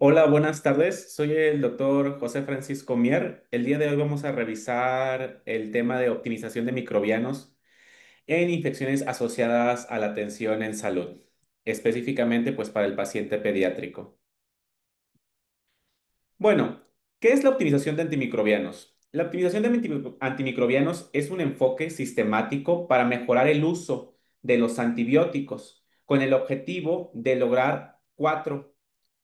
Hola, buenas tardes. Soy el doctor José Francisco Mier. El día de hoy vamos a revisar el tema de optimización de microbianos en infecciones asociadas a la atención en salud, específicamente pues para el paciente pediátrico. Bueno, ¿qué es la optimización de antimicrobianos? La optimización de antimicrobianos es un enfoque sistemático para mejorar el uso de los antibióticos con el objetivo de lograr cuatro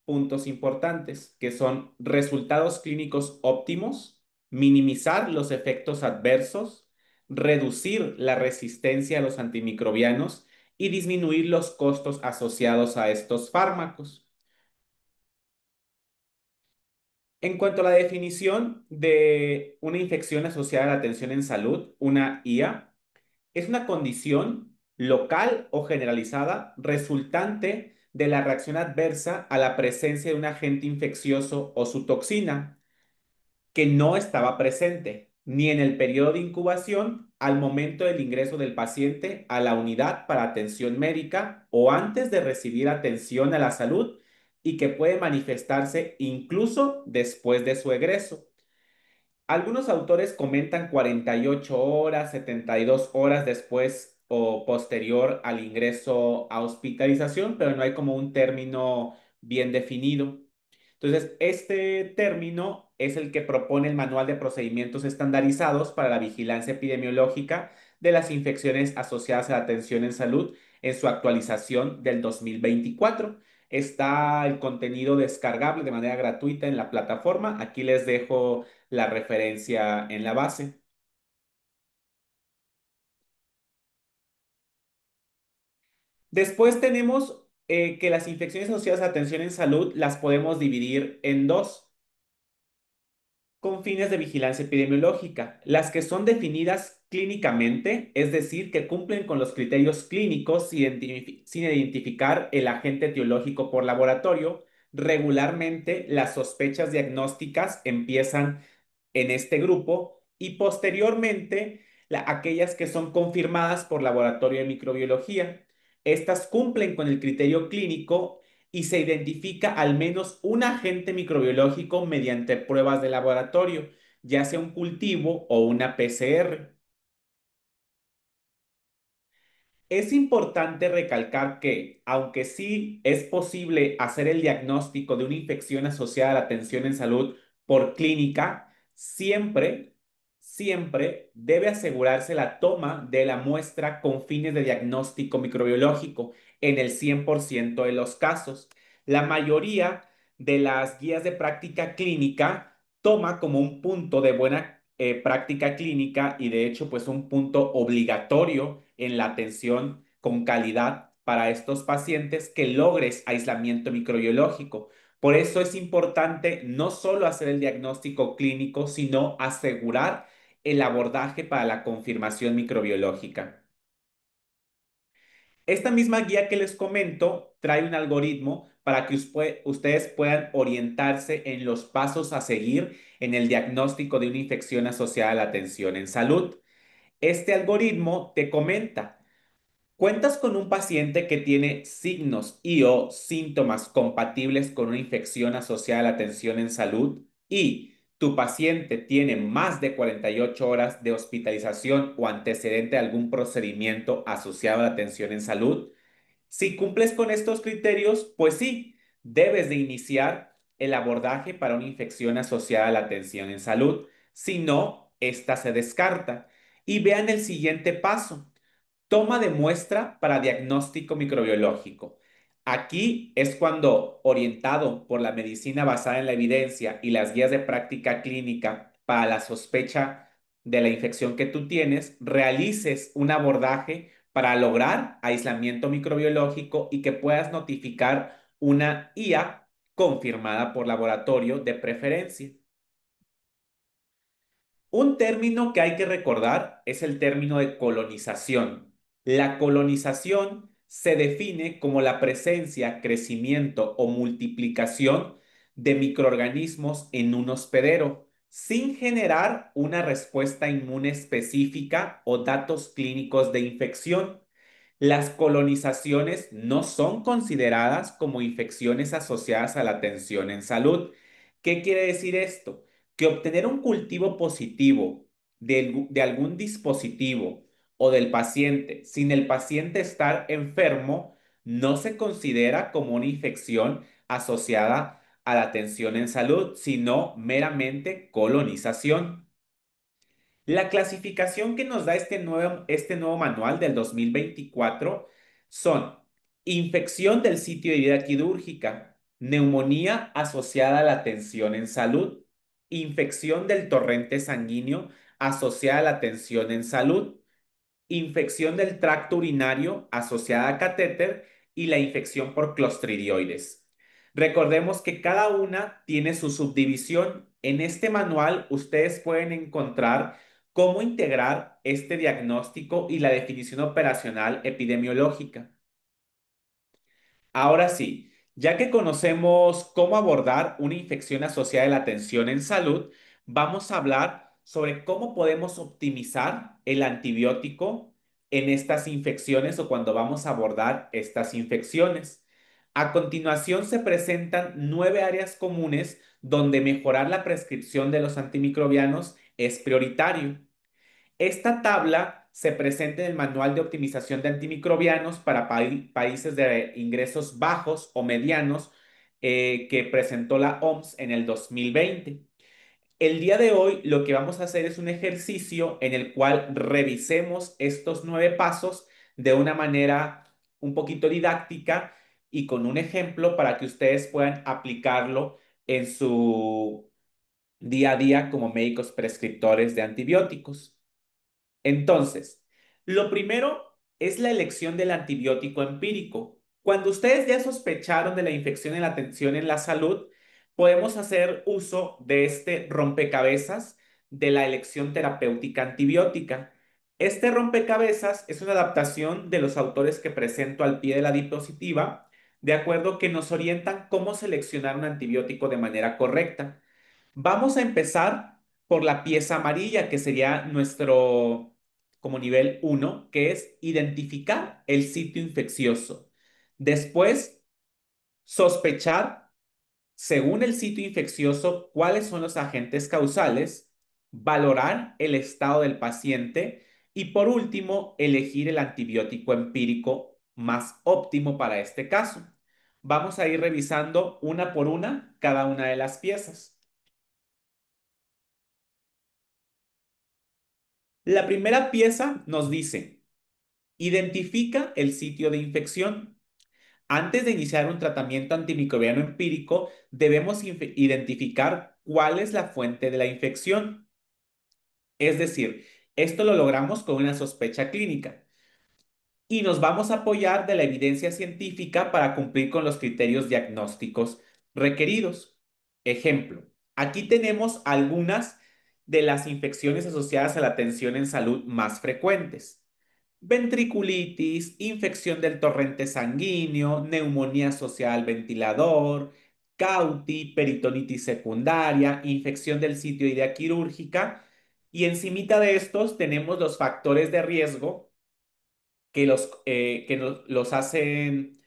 puntos importantes, que son resultados clínicos óptimos, minimizar los efectos adversos, reducir la resistencia a los antimicrobianos y disminuir los costos asociados a estos fármacos. En cuanto a la definición de una infección asociada a la atención en salud, una IA, es una condición local o generalizada resultante de la reacción adversa a la presencia de un agente infeccioso o su toxina que no estaba presente ni en el periodo de incubación al momento del ingreso del paciente a la unidad para atención médica o antes de recibir atención a la salud y que puede manifestarse incluso después de su egreso. Algunos autores comentan 48 horas, 72 horas después o posterior al ingreso a hospitalización, pero no hay como un término bien definido. Entonces, este término es el que propone el Manual de Procedimientos Estandarizados para la Vigilancia Epidemiológica de las Infecciones Asociadas a la Atención en Salud en su actualización del 2024. Está el contenido descargable de manera gratuita en la plataforma. Aquí les dejo la referencia en la base. Después tenemos que las infecciones asociadas a atención en salud las podemos dividir en dos con fines de vigilancia epidemiológica. Las que son definidas clínicamente, es decir, que cumplen con los criterios clínicos sin identificar el agente etiológico por laboratorio. Regularmente las sospechas diagnósticas empiezan en este grupo y posteriormente aquellas que son confirmadas por laboratorio de microbiología. Estas cumplen con el criterio clínico y se identifica al menos un agente microbiológico mediante pruebas de laboratorio, ya sea un cultivo o una PCR. Es importante recalcar que, aunque sí es posible hacer el diagnóstico de una infección asociada a la atención en salud por clínica, siempre debe asegurarse la toma de la muestra con fines de diagnóstico microbiológico en el 100% de los casos. La mayoría de las guías de práctica clínica toma como un punto de buena práctica clínica y de hecho pues un punto obligatorio en la atención con calidad para estos pacientes que logres aislamiento microbiológico. Por eso es importante no solo hacer el diagnóstico clínico, sino asegurar el abordaje para la confirmación microbiológica. Esta misma guía que les comento trae un algoritmo para que ustedes puedan orientarse en los pasos a seguir en el diagnóstico de una infección asociada a la atención en salud. Este algoritmo te comenta: ¿cuentas con un paciente que tiene signos y o síntomas compatibles con una infección asociada a la atención en salud y tu paciente tiene más de 48 horas de hospitalización o antecedente de algún procedimiento asociado a la atención en salud? Si cumples con estos criterios, pues sí, debes de iniciar el abordaje para una infección asociada a la atención en salud. Si no, esta se descarta. Y vean el siguiente paso. Toma de muestra para diagnóstico microbiológico. Aquí es cuando, orientado por la medicina basada en la evidencia y las guías de práctica clínica para la sospecha de la infección que tú tienes, realices un abordaje para lograr aislamiento microbiológico y que puedas notificar una IA confirmada por laboratorio de preferencia. Un término que hay que recordar es el término de colonización. La colonización se define como la presencia, crecimiento o multiplicación de microorganismos en un hospedero, sin generar una respuesta inmune específica o datos clínicos de infección. Las colonizaciones no son consideradas como infecciones asociadas a la atención en salud. ¿Qué quiere decir esto? Que obtener un cultivo positivo de algún dispositivo o del paciente sin el paciente estar enfermo no se considera como una infección asociada a la atención en salud, sino meramente colonización. La clasificación que nos da este nuevo manual del 2024 son infección del sitio de herida quirúrgica, neumonía asociada a la atención en salud, infección del torrente sanguíneo asociada a la atención en salud, infección del tracto urinario asociada a catéter y la infección por clostridioides. Recordemos que cada una tiene su subdivisión. En este manual ustedes pueden encontrar cómo integrar este diagnóstico y la definición operacional epidemiológica. Ahora sí, ya que conocemos cómo abordar una infección asociada a la atención en salud, vamos a hablar sobre cómo podemos optimizar el antibiótico en estas infecciones o cuando vamos a abordar estas infecciones. A continuación se presentan 9 áreas comunes donde mejorar la prescripción de los antimicrobianos es prioritario. Esta tabla se presenta en el Manual de Optimización de Antimicrobianos para países de ingresos bajos o medianos que presentó la OMS en el 2020. El día de hoy lo que vamos a hacer es un ejercicio en el cual revisemos estos 9 pasos de una manera un poquito didáctica y con un ejemplo para que ustedes puedan aplicarlo en su día a día como médicos prescriptores de antibióticos. Entonces, lo primero es la elección del antibiótico empírico. Cuando ustedes ya sospecharon de la infección en la atención en la salud, podemos hacer uso de este rompecabezas de la elección terapéutica antibiótica. Este rompecabezas es una adaptación de los autores que presento al pie de la diapositiva, de acuerdo que nos orientan cómo seleccionar un antibiótico de manera correcta. Vamos a empezar por la pieza amarilla, que sería nuestro como nivel uno, que es identificar el sitio infeccioso. Después, sospechar, según el sitio infeccioso, cuáles son los agentes causales, valorar el estado del paciente y por último, elegir el antibiótico empírico más óptimo para este caso. Vamos a ir revisando una por una cada una de las piezas. La primera pieza nos dice, identifica el sitio de infección. Antes de iniciar un tratamiento antimicrobiano empírico, debemos identificar cuál es la fuente de la infección. Es decir, esto lo logramos con una sospecha clínica y nos vamos a apoyar de la evidencia científica para cumplir con los criterios diagnósticos requeridos. Ejemplo, aquí tenemos algunas de las infecciones asociadas a la atención en salud más frecuentes. Ventriculitis, infección del torrente sanguíneo, neumonía asociada al ventilador, cauti, peritonitis secundaria, infección del sitio idea quirúrgica. Y encimita de estos tenemos los factores de riesgo que los hacen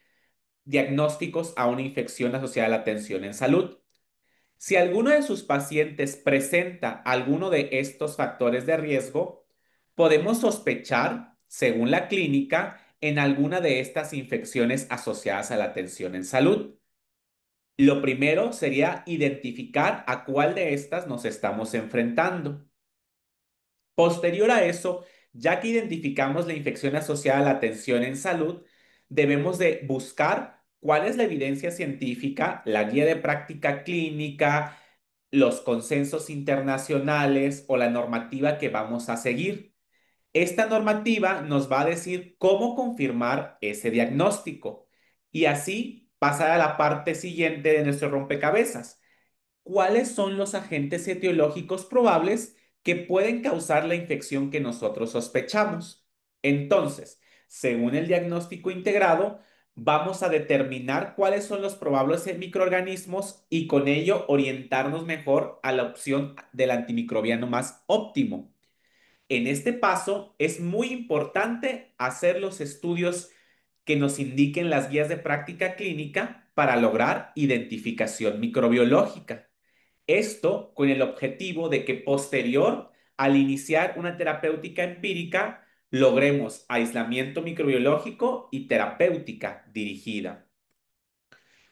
diagnósticos a una infección asociada a la atención en salud. Si alguno de sus pacientes presenta alguno de estos factores de riesgo, podemos sospechar, según la clínica, en alguna de estas infecciones asociadas a la atención en salud. Lo primero sería identificar a cuál de estas nos estamos enfrentando. Posterior a eso, ya que identificamos la infección asociada a la atención en salud, debemos de buscar cuál es la evidencia científica, la guía de práctica clínica, los consensos internacionales o la normativa que vamos a seguir. Esta normativa nos va a decir cómo confirmar ese diagnóstico y así pasar a la parte siguiente de nuestro rompecabezas. ¿Cuáles son los agentes etiológicos probables que pueden causar la infección que nosotros sospechamos? Entonces, según el diagnóstico integrado, vamos a determinar cuáles son los probables microorganismos y con ello orientarnos mejor a la opción del antimicrobiano más óptimo. En este paso es muy importante hacer los estudios que nos indiquen las guías de práctica clínica para lograr identificación microbiológica. Esto con el objetivo de que posterior al iniciar una terapéutica empírica logremos aislamiento microbiológico y terapéutica dirigida.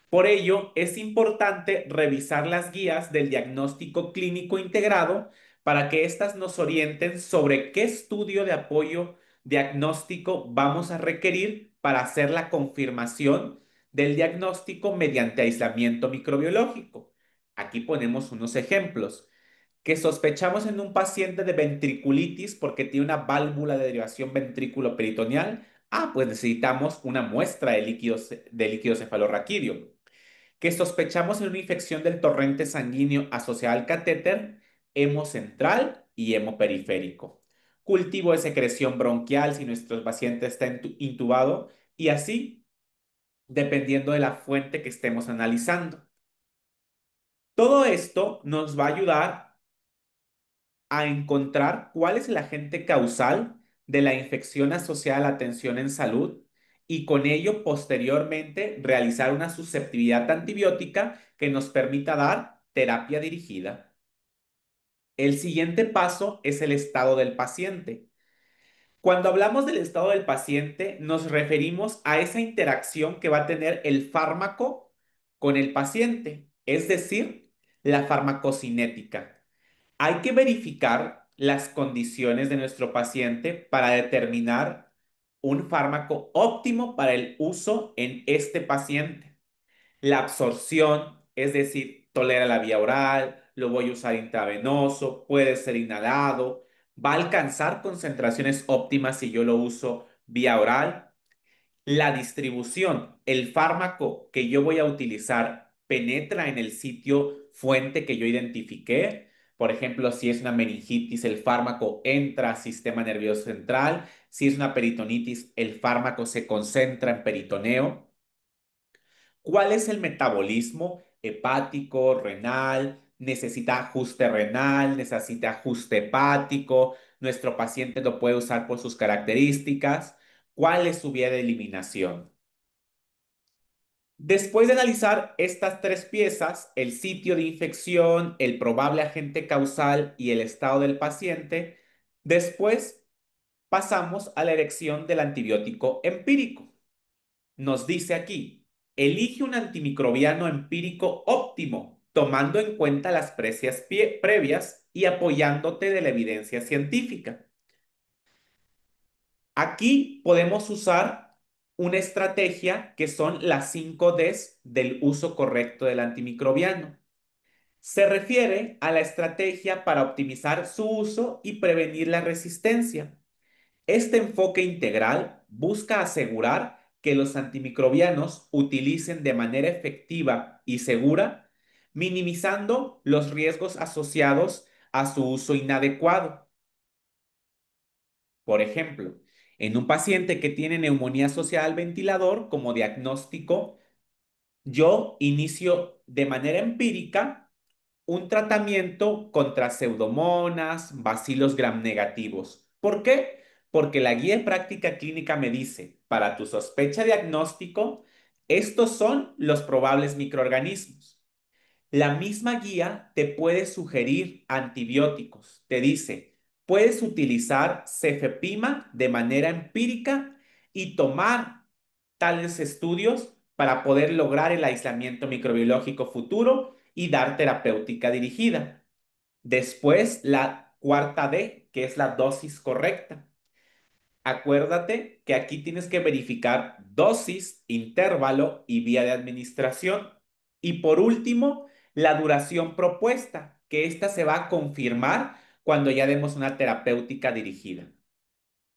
Por ello, es importante revisar las guías del diagnóstico clínico integrado para que éstas nos orienten sobre qué estudio de apoyo diagnóstico vamos a requerir para hacer la confirmación del diagnóstico mediante aislamiento microbiológico. Aquí ponemos unos ejemplos. Que sospechamos en un paciente de ventriculitis porque tiene una válvula de derivación ventrículo-peritoneal. Pues necesitamos una muestra de líquido cefalorraquídeo. Que sospechamos en una infección del torrente sanguíneo asociada al catéter hemocentral y hemoperiférico. Cultivo de secreción bronquial si nuestro paciente está intubado y así dependiendo de la fuente que estemos analizando. Todo esto nos va a ayudar a encontrar cuál es el agente causal de la infección asociada a la atención en salud y con ello posteriormente realizar una susceptibilidad antibiótica que nos permita dar terapia dirigida. El siguiente paso es el estado del paciente. Cuando hablamos del estado del paciente, nos referimos a esa interacción que va a tener el fármaco con el paciente, es decir, la farmacocinética. Hay que verificar las condiciones de nuestro paciente para determinar un fármaco óptimo para el uso en este paciente. La absorción, es decir, tolera la vía oral, lo voy a usar intravenoso, puede ser inhalado, va a alcanzar concentraciones óptimas si yo lo uso vía oral. La distribución, el fármaco que yo voy a utilizar penetra en el sitio fuente que yo identifiqué. Por ejemplo, si es una meningitis, el fármaco entra al sistema nervioso central. Si es una peritonitis, el fármaco se concentra en peritoneo. ¿Cuál es el metabolismo hepático, renal? ¿Necesita ajuste renal? ¿Necesita ajuste hepático? ¿Nuestro paciente lo puede usar por sus características? ¿Cuál es su vía de eliminación? Después de analizar estas tres piezas, el sitio de infección, el probable agente causal y el estado del paciente, después pasamos a la elección del antibiótico empírico. Nos dice aquí, elige un antimicrobiano empírico óptimo, tomando en cuenta las precias previas y apoyándote de la evidencia científica. Aquí podemos usar una estrategia que son las 5 Ds del uso correcto del antimicrobiano. Se refiere a la estrategia para optimizar su uso y prevenir la resistencia. Este enfoque integral busca asegurar que los antimicrobianos utilicen de manera efectiva y segura, minimizando los riesgos asociados a su uso inadecuado. Por ejemplo, en un paciente que tiene neumonía asociada al ventilador, como diagnóstico, yo inicio de manera empírica un tratamiento contra pseudomonas, bacilos gram negativos. ¿Por qué? Porque la guía de práctica clínica me dice, para tu sospecha diagnóstico, estos son los probables microorganismos. La misma guía te puede sugerir antibióticos. Te dice, puedes utilizar cefepima de manera empírica y tomar tales estudios para poder lograr el aislamiento microbiológico futuro y dar terapéutica dirigida. Después, la cuarta D, que es la dosis correcta. Acuérdate que aquí tienes que verificar dosis, intervalo y vía de administración. Y por último, la duración propuesta, que esta se va a confirmar cuando ya demos una terapéutica dirigida.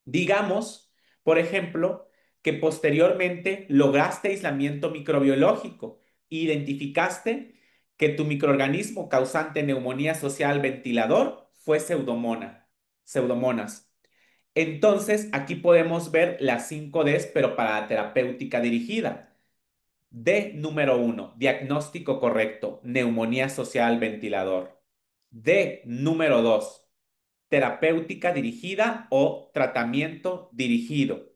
Digamos, por ejemplo, que posteriormente lograste aislamiento microbiológico e identificaste que tu microorganismo causante neumonía social ventilador fue pseudomonas. Entonces, aquí podemos ver las 5 Ds, pero para la terapéutica dirigida. D número uno, diagnóstico correcto, neumonía social ventilador. D número 2, terapéutica dirigida o tratamiento dirigido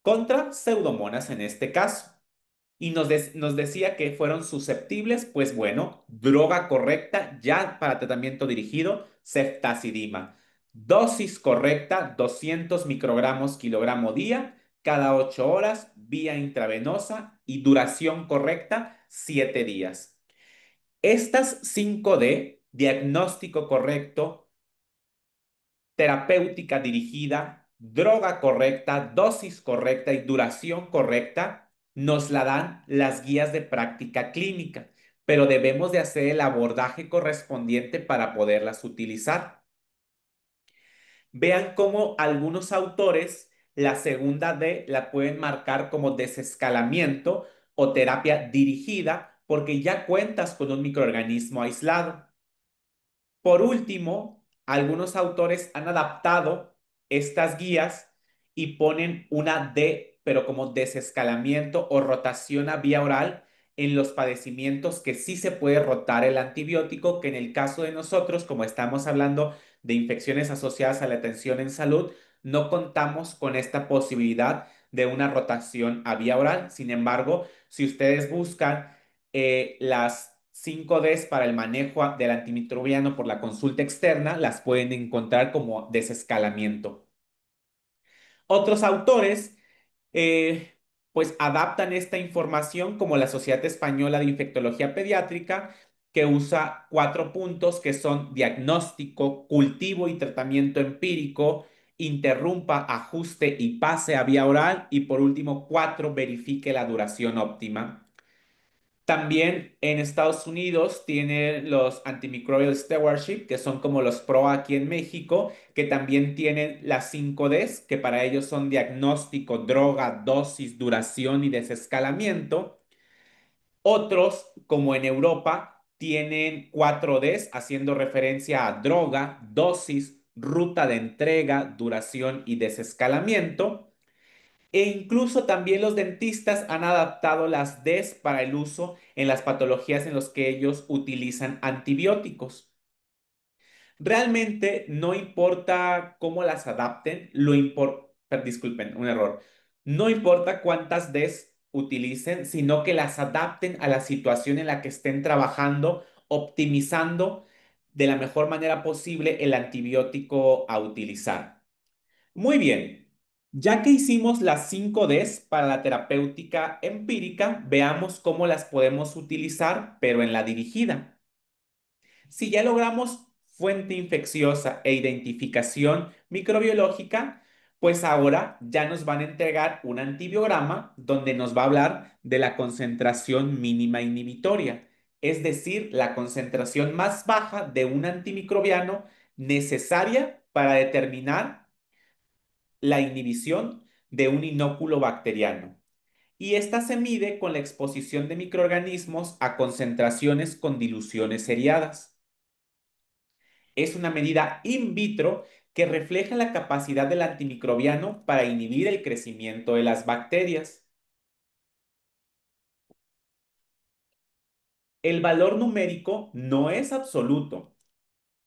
contra pseudomonas en este caso. Y nos decía que fueron susceptibles, pues bueno, droga correcta ya para tratamiento dirigido, ceftazidima. Dosis correcta, 200 microgramos kilogramo día, cada 8 horas, vía intravenosa y duración correcta, 7 días. Estas 5D, diagnóstico correcto, terapéutica dirigida, droga correcta, dosis correcta y duración correcta, nos la dan las guías de práctica clínica, pero debemos de hacer el abordaje correspondiente para poderlas utilizar. Vean cómo algunos autores la segunda D la pueden marcar como desescalamiento o terapia dirigida porque ya cuentas con un microorganismo aislado. Por último, algunos autores han adaptado estas guías y ponen una D, pero como desescalamiento o rotación a vía oral en los padecimientos que sí se puede rotar el antibiótico, que en el caso de nosotros, como estamos hablando de infecciones asociadas a la atención en salud, no contamos con esta posibilidad de una rotación a vía oral. Sin embargo, si ustedes buscan las 5Ds para el manejo del antimicrobiano por la consulta externa las pueden encontrar como desescalamiento. Otros autores pues adaptan esta información como la Sociedad Española de Infectología Pediátrica, que usa 4 puntos que son diagnóstico, cultivo y tratamiento empírico, interrumpa, ajuste y pase a vía oral y por último 4, verifique la duración óptima. También en Estados Unidos tienen los Antimicrobial Stewardship, que son como los PRO aquí en México, que también tienen las 5Ds, que para ellos son diagnóstico, droga, dosis, duración y desescalamiento. Otros, como en Europa, tienen 4Ds, haciendo referencia a droga, dosis, ruta de entrega, duración y desescalamiento. E incluso también los dentistas han adaptado las Ds para el uso en las patologías en las que ellos utilizan antibióticos. Realmente no importa cómo las adapten, disculpen, un error. No importa cuántas Ds utilicen, sino que las adapten a la situación en la que estén trabajando, optimizando de la mejor manera posible el antibiótico a utilizar. Muy bien. Ya que hicimos las 5Ds para la terapéutica empírica, veamos cómo las podemos utilizar, pero en la dirigida. Si ya logramos fuente infecciosa e identificación microbiológica, pues ahora ya nos van a entregar un antibiograma donde nos va a hablar de la concentración mínima inhibitoria, es decir, la concentración más baja de un antimicrobiano necesaria para determinar la inhibición de un inóculo bacteriano. Y esta se mide con la exposición de microorganismos a concentraciones con diluciones seriadas. Es una medida in vitro que refleja la capacidad del antimicrobiano para inhibir el crecimiento de las bacterias. El valor numérico no es absoluto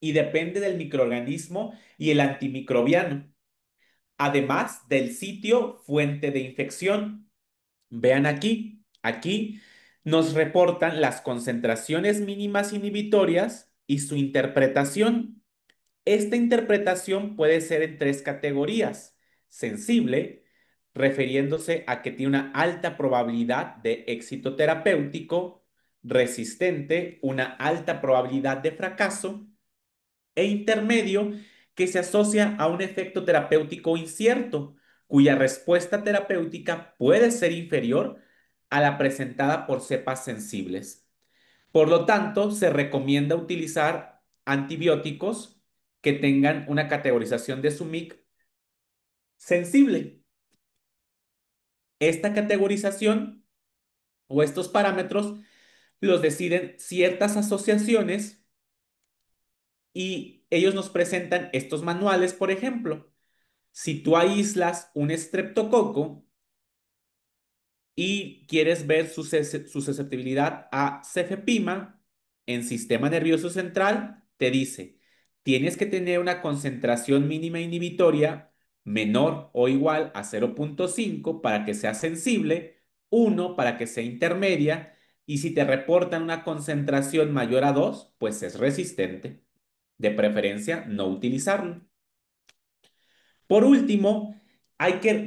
y depende del microorganismo y el antimicrobiano, además del sitio fuente de infección. Vean aquí nos reportan las concentraciones mínimas inhibitorias y su interpretación. Esta interpretación puede ser en 3 categorías. Sensible, refiriéndose a que tiene una alta probabilidad de éxito terapéutico; resistente, una alta probabilidad de fracaso; e intermedio, que se asocia a un efecto terapéutico incierto, cuya respuesta terapéutica puede ser inferior a la presentada por cepas sensibles. Por lo tanto, se recomienda utilizar antibióticos que tengan una categorización de SUMIC sensible. Esta categorización o estos parámetros los deciden ciertas asociaciones y ellos nos presentan estos manuales, por ejemplo. Si tú aíslas un estreptococo y quieres ver su susceptibilidad a cefepima en sistema nervioso central, te dice tienes que tener una concentración mínima inhibitoria menor o igual a 0,5 para que sea sensible, 1 para que sea intermedia, y si te reportan una concentración mayor a 2, pues es resistente. De preferencia, no utilizarlo. Por último,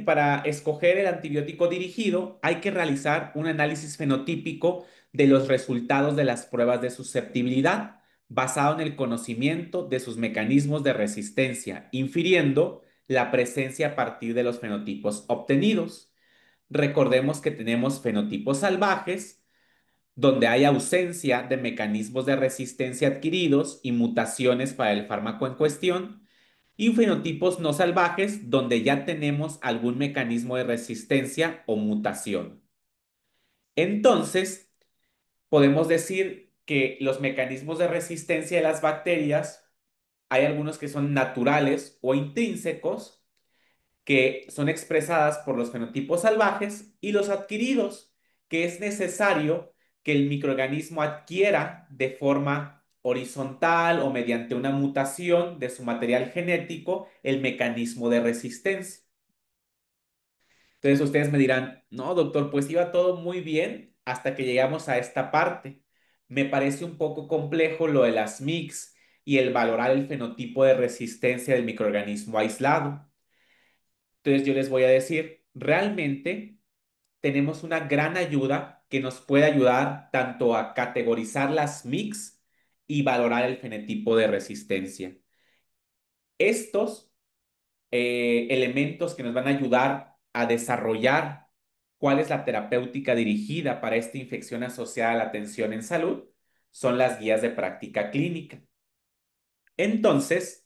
para escoger el antibiótico dirigido, hay que realizar un análisis fenotípico de los resultados de las pruebas de susceptibilidad, basado en el conocimiento de sus mecanismos de resistencia, infiriendo la presencia a partir de los fenotipos obtenidos. Recordemos que tenemos fenotipos salvajes, donde hay ausencia de mecanismos de resistencia adquiridos y mutaciones para el fármaco en cuestión, y fenotipos no salvajes, donde ya tenemos algún mecanismo de resistencia o mutación. Entonces, podemos decir que los mecanismos de resistencia de las bacterias, hay algunos que son naturales o intrínsecos, que son expresadas por los fenotipos salvajes, y los adquiridos, que es necesario que el microorganismo adquiera de forma horizontal o mediante una mutación de su material genético el mecanismo de resistencia. Entonces ustedes me dirán, no, doctor, pues iba todo muy bien hasta que llegamos a esta parte. Me parece un poco complejo lo de las mix y el valorar el fenotipo de resistencia del microorganismo aislado. Entonces yo les voy a decir, realmente tenemos una gran ayuda que nos puede ayudar tanto a categorizar las mix y valorar el fenotipo de resistencia. Estos elementos que nos van a ayudar a desarrollar cuál es la terapéutica dirigida para esta infección asociada a la atención en salud son las guías de práctica clínica. Entonces,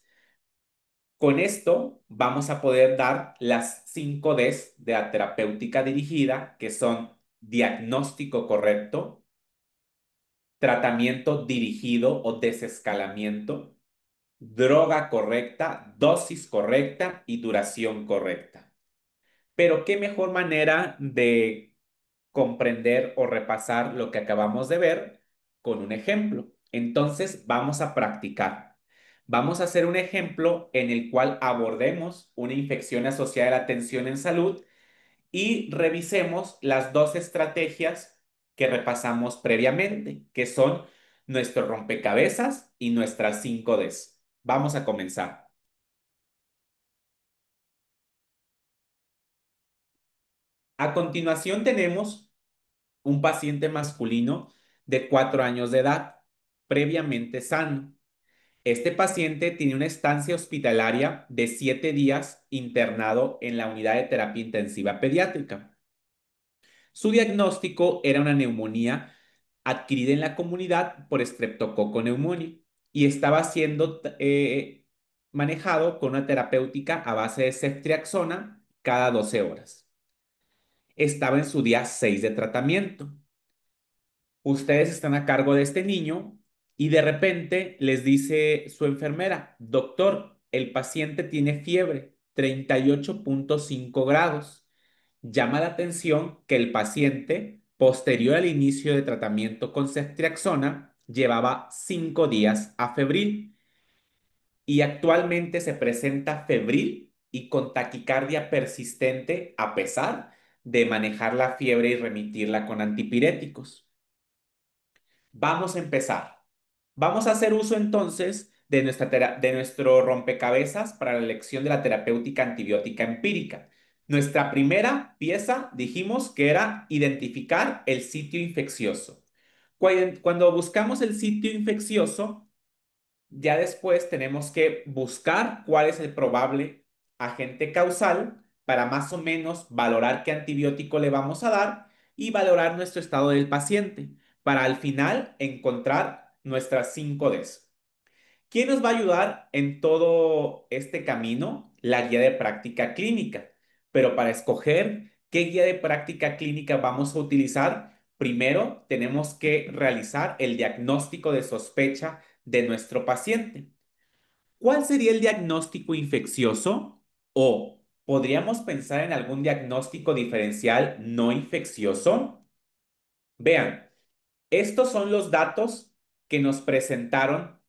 con esto vamos a poder dar las 5 Ds de la terapéutica dirigida, que son diagnóstico correcto, tratamiento dirigido o desescalamiento, droga correcta, dosis correcta y duración correcta. Pero qué mejor manera de comprender o repasar lo que acabamos de ver con un ejemplo. Entonces vamos a practicar. Vamos a hacer un ejemplo en el cual abordemos una infección asociada a la atención en salud y revisemos las dos estrategias que repasamos previamente, que son nuestro rompecabezas y nuestras 5 Ds. Vamos a comenzar. A continuación tenemos un paciente masculino de 4 años de edad, previamente sano. Este paciente tiene una estancia hospitalaria de 7 días internado en la unidad de terapia intensiva pediátrica. Su diagnóstico era una neumonía adquirida en la comunidad por Streptococcus pneumoniae y estaba siendo manejado con una terapéutica a base de ceftriaxona cada 12 horas. Estaba en su día 6 de tratamiento. Ustedes están a cargo de este niño y de repente les dice su enfermera, doctor, el paciente tiene fiebre, 38,5 grados. Llama la atención que el paciente, posterior al inicio de tratamiento con ceftriaxona, llevaba 5 días afebril y actualmente se presenta febril y con taquicardia persistente a pesar de manejar la fiebre y remitirla con antipiréticos. Vamos a empezar. Vamos a hacer uso entonces de nuestro rompecabezas para la elección de la terapéutica antibiótica empírica. Nuestra primera pieza dijimos que era identificar el sitio infeccioso. Cuando buscamos el sitio infeccioso, ya después tenemos que buscar cuál es el probable agente causal para más o menos valorar qué antibiótico le vamos a dar y valorar nuestro estado del paciente para al final encontrar nuestras 5 Ds. ¿Quién nos va a ayudar en todo este camino? La guía de práctica clínica. Pero para escoger qué guía de práctica clínica vamos a utilizar, primero tenemos que realizar el diagnóstico de sospecha de nuestro paciente. ¿Cuál sería el diagnóstico infeccioso? ¿O podríamos pensar en algún diagnóstico diferencial no infeccioso? Vean, estos son los datos que nos presentaron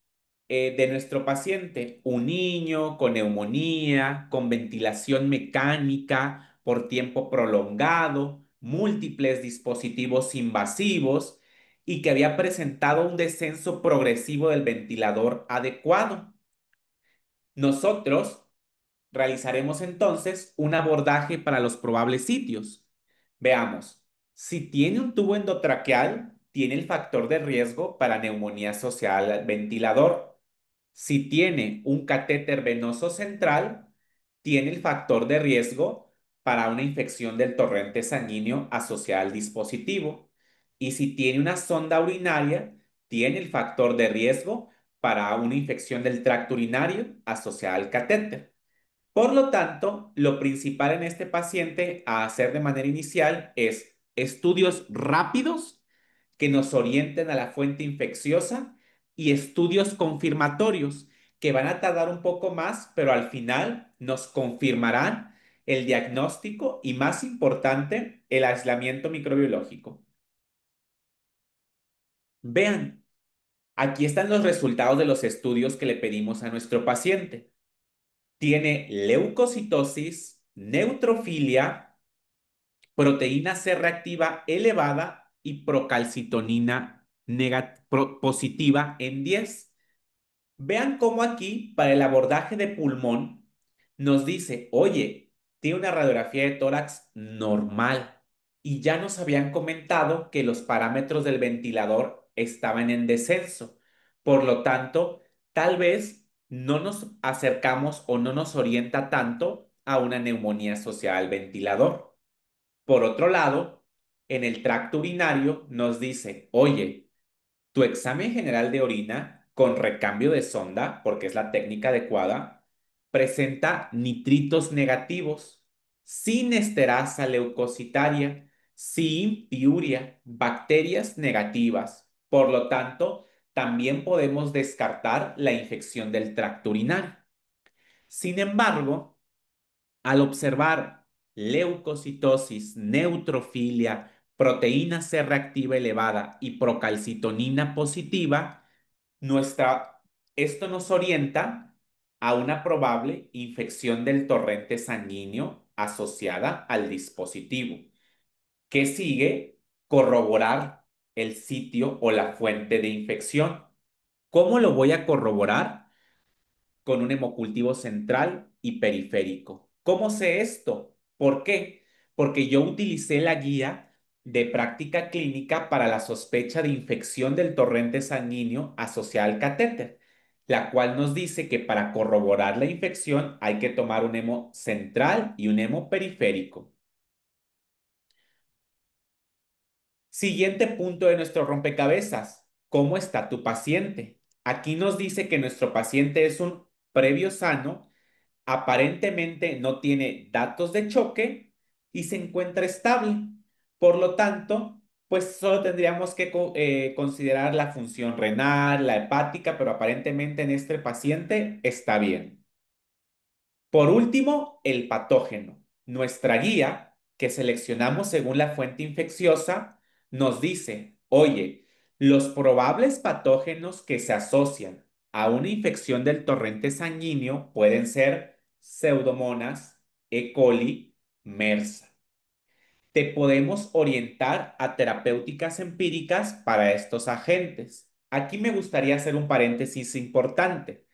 de nuestro paciente, un niño con neumonía, con ventilación mecánica por tiempo prolongado, múltiples dispositivos invasivos y que había presentado un descenso progresivo del ventilador adecuado. Nosotros realizaremos entonces un abordaje para los probables sitios. Veamos, si tiene un tubo endotraqueal, tiene el factor de riesgo para neumonía asociada al ventilador. Si tiene un catéter venoso central, tiene el factor de riesgo para una infección del torrente sanguíneo asociada al dispositivo. Y si tiene una sonda urinaria, tiene el factor de riesgo para una infección del tracto urinario asociada al catéter. Por lo tanto, lo principal en este paciente a hacer de manera inicial es estudios rápidos que nos orienten a la fuente infecciosa y estudios confirmatorios que van a tardar un poco más, pero al final nos confirmarán el diagnóstico y, más importante, el aislamiento microbiológico. Vean, aquí están los resultados de los estudios que le pedimos a nuestro paciente. Tiene leucocitosis, neutrofilia, proteína C reactiva elevada y procalcitonina positiva en 10. Vean cómo aquí, para el abordaje de pulmón, nos dice, oye, tiene una radiografía de tórax normal. Y ya nos habían comentado que los parámetros del ventilador estaban en descenso. Por lo tanto, tal vez no nos acercamos o no nos orienta tanto a una neumonía asociada al ventilador. Por otro lado, en el tracto urinario nos dice, oye, tu examen general de orina con recambio de sonda, porque es la técnica adecuada, presenta nitritos negativos, sin esterasa leucocitaria, sin piuria, bacterias negativas. Por lo tanto, también podemos descartar la infección del tracto urinario. Sin embargo, al observar leucocitosis, neutrofilia, proteína C reactiva elevada y procalcitonina positiva, nuestra, esto nos orienta a una probable infección del torrente sanguíneo asociada al dispositivo. ¿Qué sigue? Corroborar el sitio o la fuente de infección. ¿Cómo lo voy a corroborar? Con un hemocultivo central y periférico. ¿Cómo sé esto? ¿Por qué? Porque yo utilicé la guía de práctica clínica para la sospecha de infección del torrente sanguíneo asociada al catéter, la cual nos dice que para corroborar la infección hay que tomar un hemo central y un hemo periférico. Siguiente punto de nuestro rompecabezas. ¿Cómo está tu paciente? Aquí nos dice que nuestro paciente es un previo sano, aparentemente no tiene datos de choque y se encuentra estable. Por lo tanto, pues solo tendríamos que considerar la función renal, la hepática, pero aparentemente en este paciente está bien. Por último, el patógeno. Nuestra guía, que seleccionamos según la fuente infecciosa, nos dice, oye, los probables patógenos que se asocian a una infección del torrente sanguíneo pueden ser Pseudomonas, E. coli, MRSA. Te podemos orientar a terapéuticas empíricas para estos agentes. Aquí me gustaría hacer un paréntesis importante.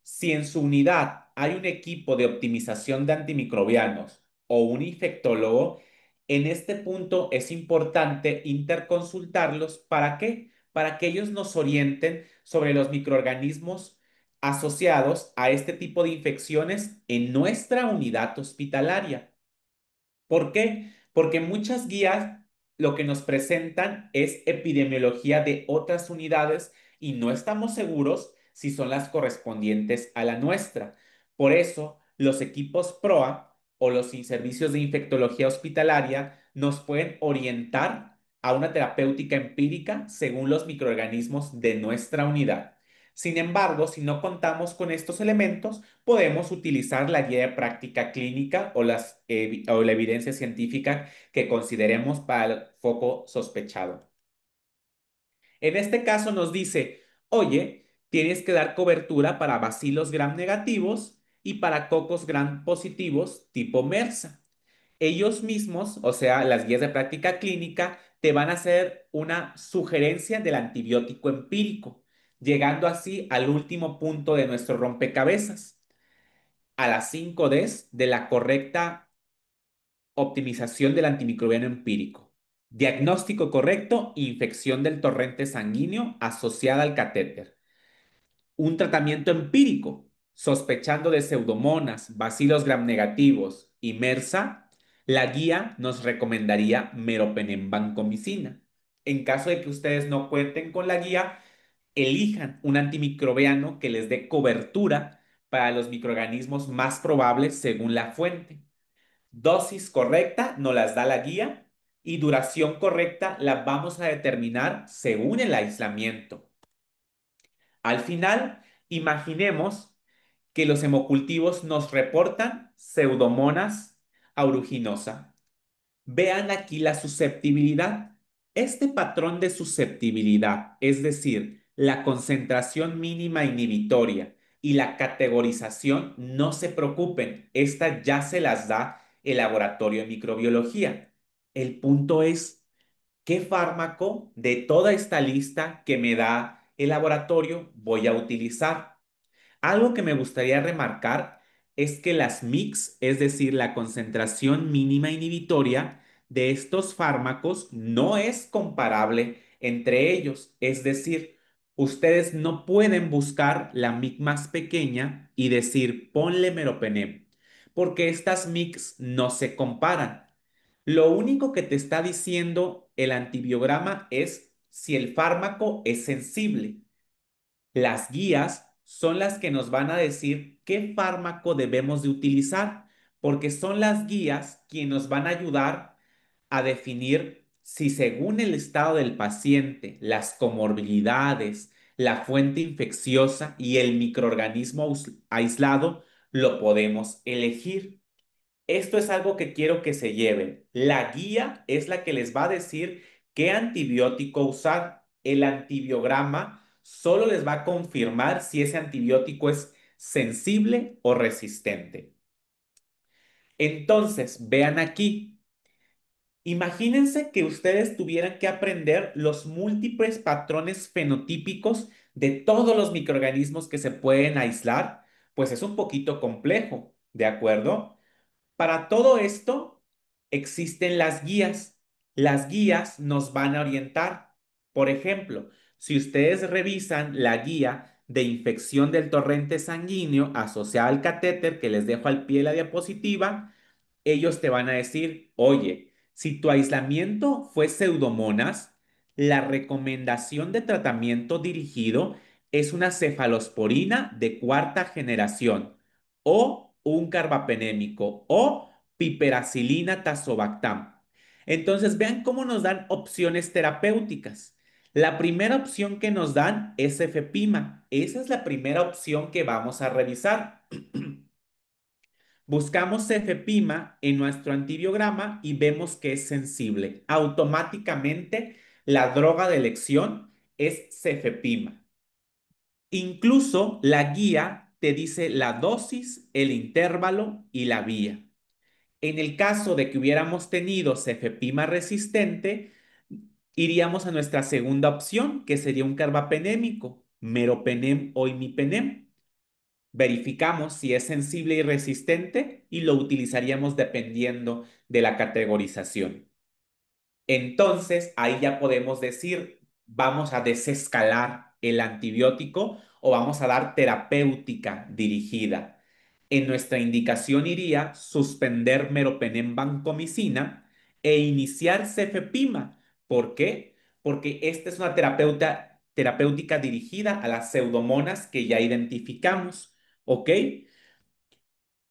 Si en su unidad hay un equipo de optimización de antimicrobianos o un infectólogo, en este punto es importante interconsultarlos. ¿Para qué? Para que ellos nos orienten sobre los microorganismos asociados a este tipo de infecciones en nuestra unidad hospitalaria. ¿Por qué? Porque muchas guías lo que nos presentan es epidemiología de otras unidades y no estamos seguros si son las correspondientes a la nuestra. Por eso, los equipos PROA o los servicios de infectología hospitalaria nos pueden orientar a una terapéutica empírica según los microorganismos de nuestra unidad. Sin embargo, si no contamos con estos elementos, podemos utilizar la guía de práctica clínica o la evidencia científica que consideremos para el foco sospechado. En este caso nos dice, oye, tienes que dar cobertura para bacilos gram negativos y para cocos gram positivos tipo MRSA. Ellos mismos, o sea, las guías de práctica clínica, te van a hacer una sugerencia del antibiótico empírico, llegando así al último punto de nuestro rompecabezas, a las 5 Ds de la correcta optimización del antimicrobiano empírico. Diagnóstico correcto, infección del torrente sanguíneo asociada al catéter. Un tratamiento empírico, sospechando de pseudomonas, bacilos gram negativos y MRSA, la guía nos recomendaría meropenem vancomicina. En caso de que ustedes no cuenten con la guía, elijan un antimicrobiano que les dé cobertura para los microorganismos más probables según la fuente. Dosis correcta nos las da la guía y duración correcta la vamos a determinar según el aislamiento. Al final, imaginemos que los hemocultivos nos reportan Pseudomonas aeruginosa. Vean aquí la susceptibilidad. Este patrón de susceptibilidad, es decir, la concentración mínima inhibitoria y la categorización, no se preocupen, esta ya se las da el laboratorio de microbiología. El punto es, ¿qué fármaco de toda esta lista que me da el laboratorio voy a utilizar? Algo que me gustaría remarcar es que las mix, es decir, la concentración mínima inhibitoria de estos fármacos no es comparable entre ellos. Es decir, ustedes no pueden buscar la mix más pequeña y decir ponle meropenem, porque estas mix no se comparan. Lo único que te está diciendo el antibiograma es si el fármaco es sensible. Las guías son las que nos van a decir qué fármaco debemos de utilizar, porque son las guías quienes nos van a ayudar a definir si según el estado del paciente, las comorbilidades, la fuente infecciosa y el microorganismo aislado, lo podemos elegir. Esto es algo que quiero que se lleven. La guía es la que les va a decir qué antibiótico usar. El antibiograma solo les va a confirmar si ese antibiótico es sensible o resistente. Entonces, vean aquí. Imagínense que ustedes tuvieran que aprender los múltiples patrones fenotípicos de todos los microorganismos que se pueden aislar, pues es un poquito complejo, ¿de acuerdo? Para todo esto existen las guías. Las guías nos van a orientar. Por ejemplo, si ustedes revisan la guía de infección del torrente sanguíneo asociada al catéter que les dejo al pie de la diapositiva, ellos te van a decir, oye, si tu aislamiento fue pseudomonas, la recomendación de tratamiento dirigido es una cefalosporina de cuarta generación o un carbapenémico o piperacilina tazobactam. Entonces, vean cómo nos dan opciones terapéuticas. La primera opción que nos dan es cefepima. Esa es la primera opción que vamos a revisar. Buscamos cefepima en nuestro antibiograma y vemos que es sensible. Automáticamente la droga de elección es cefepima. Incluso la guía te dice la dosis, el intervalo y la vía. En el caso de que hubiéramos tenido cefepima resistente, iríamos a nuestra segunda opción, que sería un carbapenémico, meropenem o imipenem. Verificamos si es sensible y resistente y lo utilizaríamos dependiendo de la categorización. Entonces, ahí ya podemos decir, vamos a desescalar el antibiótico o vamos a dar terapéutica dirigida. En nuestra indicación iría suspender meropenem vancomicina e iniciar cefepima. ¿Por qué? Porque esta es una terapéutica dirigida a las pseudomonas que ya identificamos. ¿Ok?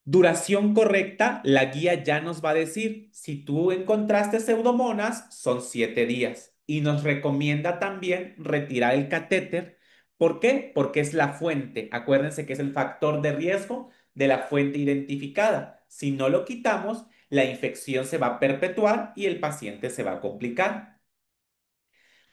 Duración correcta, la guía ya nos va a decir, si tú encontraste pseudomonas, son 7 días. Y nos recomienda también retirar el catéter. ¿Por qué? Porque es la fuente. Acuérdense que es el factor de riesgo de la fuente identificada. Si no lo quitamos, la infección se va a perpetuar y el paciente se va a complicar.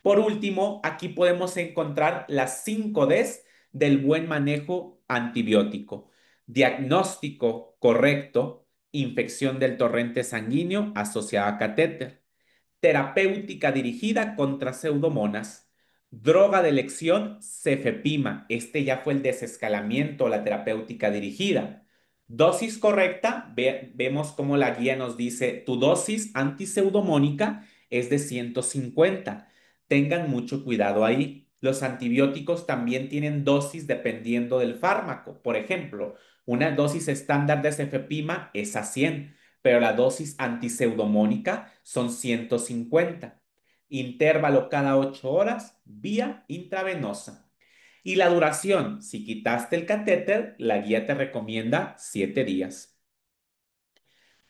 Por último, aquí podemos encontrar las 5 Ds del buen manejo antibiótico. Diagnóstico correcto, infección del torrente sanguíneo asociada a catéter. Terapéutica dirigida contra pseudomonas. Droga de elección, cefepima. Este ya fue el desescalamiento, la terapéutica dirigida. Dosis correcta, vemos cómo la guía nos dice, tu dosis antiseudomónica es de 150. Tengan mucho cuidado ahí. Los antibióticos también tienen dosis dependiendo del fármaco. Por ejemplo, una dosis estándar de cefepima es a 100, pero la dosis antiseudomónica son 150. Intervalo cada 8 horas, vía intravenosa. Y la duración, si quitaste el catéter, la guía te recomienda 7 días.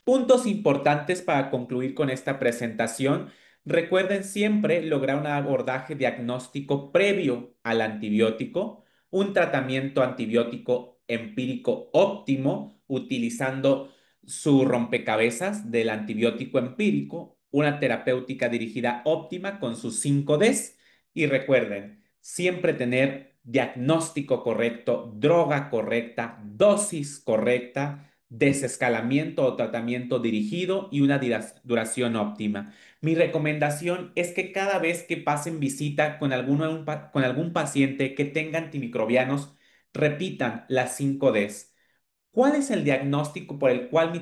Puntos importantes para concluir con esta presentación. Recuerden siempre lograr un abordaje diagnóstico previo al antibiótico, un tratamiento antibiótico empírico óptimo utilizando su rompecabezas del antibiótico empírico, una terapéutica dirigida óptima con sus 5 Ds y recuerden siempre tener diagnóstico correcto, droga correcta, dosis correcta, desescalamiento o tratamiento dirigido y una duración óptima. Mi recomendación es que cada vez que pasen visita con algún paciente que tenga antimicrobianos, repitan las 5 Ds. ¿Cuál es el diagnóstico por el cual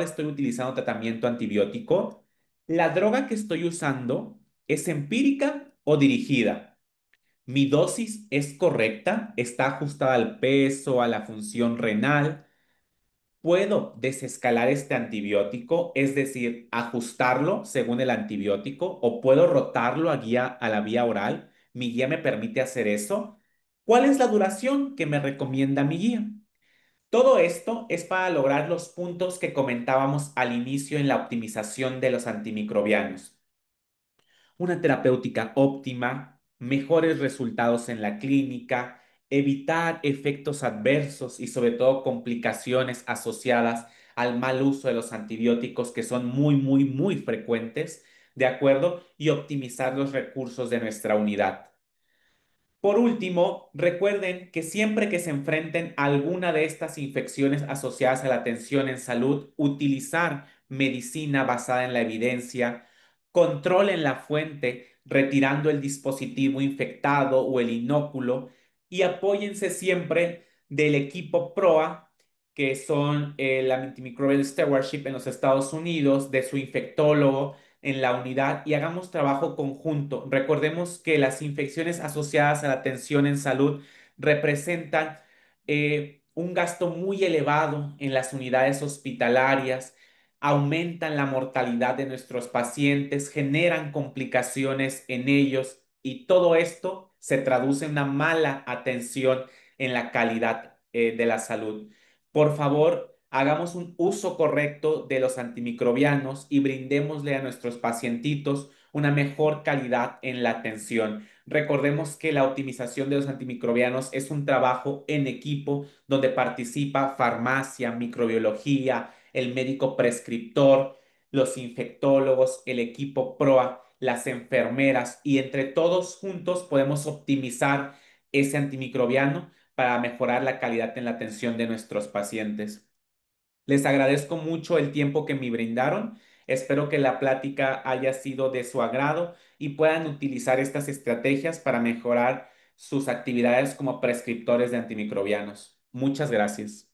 estoy utilizando tratamiento antibiótico? ¿La droga que estoy usando es empírica o dirigida? ¿Mi dosis es correcta? ¿Está ajustada al peso, a la función renal? ¿Puedo desescalar este antibiótico, es decir, ajustarlo según el antibiótico, o puedo rotarlo a la vía oral? ¿Mi guía me permite hacer eso? ¿Cuál es la duración que me recomienda mi guía? Todo esto es para lograr los puntos que comentábamos al inicio en la optimización de los antimicrobianos: una terapéutica óptima, mejores resultados en la clínica, evitar efectos adversos y sobre todo complicaciones asociadas al mal uso de los antibióticos que son muy frecuentes, ¿de acuerdo? Y optimizar los recursos de nuestra unidad. Por último, recuerden que siempre que se enfrenten a alguna de estas infecciones asociadas a la atención en salud, utilizar medicina basada en la evidencia, controlen la fuente retirando el dispositivo infectado o el inóculo y apóyense siempre del equipo PROA, que son el Antimicrobial Stewardship en los Estados Unidos, de su infectólogo en la unidad y hagamos trabajo conjunto. Recordemos que las infecciones asociadas a la atención en salud representan un gasto muy elevado en las unidades hospitalarias, aumentan la mortalidad de nuestros pacientes, generan complicaciones en ellos y todo esto se traduce en una mala atención en la calidad de la salud. Por favor, hagamos un uso correcto de los antimicrobianos y brindémosle a nuestros pacientitos una mejor calidad en la atención. Recordemos que la optimización de los antimicrobianos es un trabajo en equipo donde participa farmacia, microbiología, el médico prescriptor, los infectólogos, el equipo PROA, las enfermeras y entre todos juntos podemos optimizar ese antimicrobiano para mejorar la calidad en la atención de nuestros pacientes. Les agradezco mucho el tiempo que me brindaron. Espero que la plática haya sido de su agrado y puedan utilizar estas estrategias para mejorar sus actividades como prescriptores de antimicrobianos. Muchas gracias.